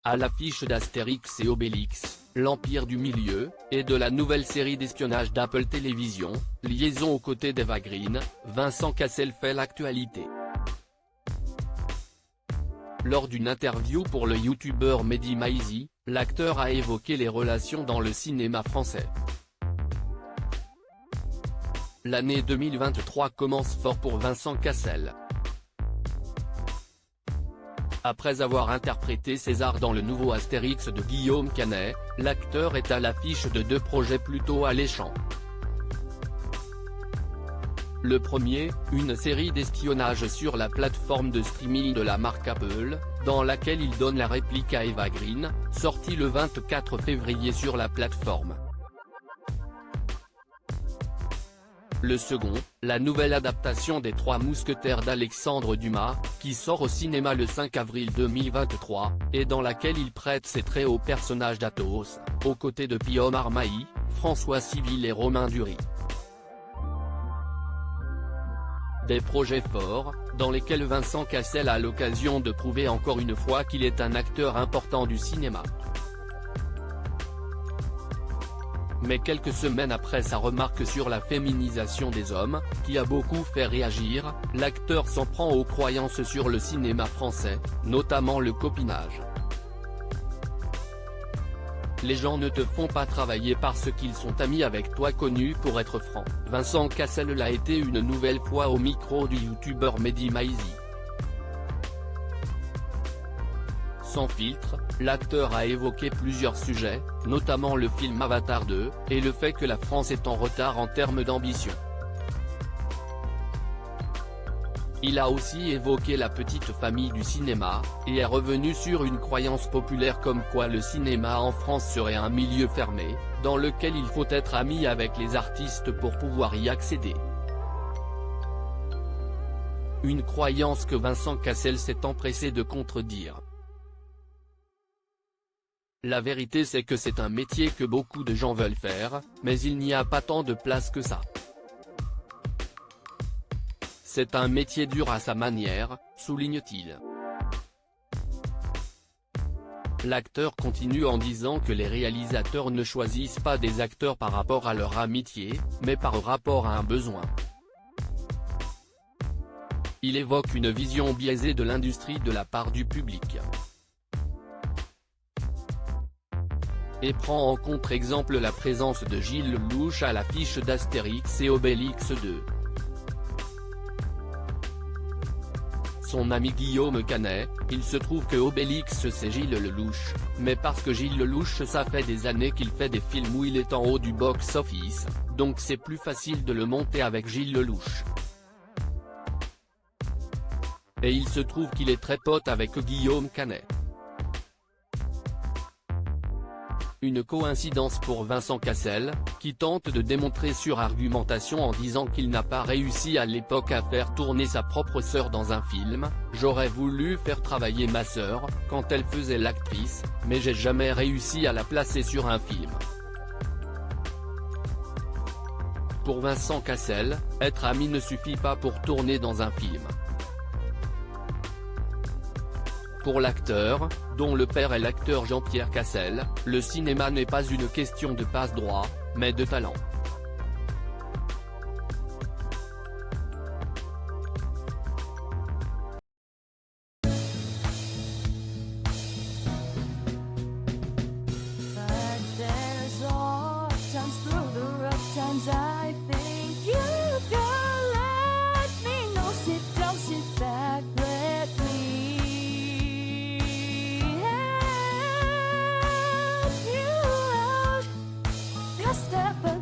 à l'affiche d'Astérix et Obélix, l'Empire du Milieu, et de la nouvelle série d'espionnage d'Apple Télévisions, Liaison aux côtés d'Eva Green, Vincent Cassel fait l'actualité. Lors d'une interview pour le youtubeur Mehdi Maizi, l'acteur a évoqué les relations dans le cinéma français. L'année 2023 commence fort pour Vincent Cassel. Après avoir interprété César dans le nouveau Astérix de Guillaume Canet, l'acteur est à l'affiche de deux projets plutôt alléchants. Le premier, une série d'espionnage sur la plateforme de streaming de la marque Apple, dans laquelle il donne la réplique à Eva Green, sorti le 24 février sur la plateforme. Le second, la nouvelle adaptation des Trois Mousquetaires d'Alexandre Dumas, qui sort au cinéma le 5 avril 2023, et dans laquelle il prête ses traits au personnage d'Athos, aux côtés de Pio Marmaille, François Civil et Romain Duris. Des projets forts, dans lesquels Vincent Cassel a l'occasion de prouver encore une fois qu'il est un acteur important du cinéma. Mais quelques semaines après sa remarque sur la féminisation des hommes, qui a beaucoup fait réagir, l'acteur s'en prend aux croyances sur le cinéma français, notamment le copinage. Les gens ne te font pas travailler parce qu'ils sont amis avec toi. Connu pour être franc, Vincent Cassel l'a été une nouvelle fois au micro du youtubeur Mehdi Maizi. Sans filtre, l'acteur a évoqué plusieurs sujets, notamment le film Avatar 2, et le fait que la France est en retard en termes d'ambition. Il a aussi évoqué la petite famille du cinéma, et est revenu sur une croyance populaire comme quoi le cinéma en France serait un milieu fermé, dans lequel il faut être ami avec les artistes pour pouvoir y accéder. Une croyance que Vincent Cassel s'est empressé de contredire. La vérité c'est que c'est un métier que beaucoup de gens veulent faire, mais il n'y a pas tant de place que ça. C'est un métier dur à sa manière, souligne-t-il. L'acteur continue en disant que les réalisateurs ne choisissent pas des acteurs par rapport à leur amitié, mais par rapport à un besoin. Il évoque une vision biaisée de l'industrie de la part du public. Et prend en contre-exemple la présence de Gilles Lellouche à l'affiche d'Astérix et Obélix 2. Son ami Guillaume Canet, il se trouve que Obélix c'est Gilles Lellouche, mais parce que Gilles Lellouche ça fait des années qu'il fait des films où il est en haut du box-office, donc c'est plus facile de le monter avec Gilles Lellouche. Et il se trouve qu'il est très pote avec Guillaume Canet. Une coïncidence pour Vincent Cassel, qui tente de démontrer sur argumentation en disant qu'il n'a pas réussi à l'époque à faire tourner sa propre sœur dans un film. J'aurais voulu faire travailler ma sœur, quand elle faisait l'actrice, mais j'ai jamais réussi à la placer sur un film. Pour Vincent Cassel, être ami ne suffit pas pour tourner dans un film. Pour l'acteur, dont le père est l'acteur Jean-Pierre Cassel, le cinéma n'est pas une question de passe-droit, mais de talent. Step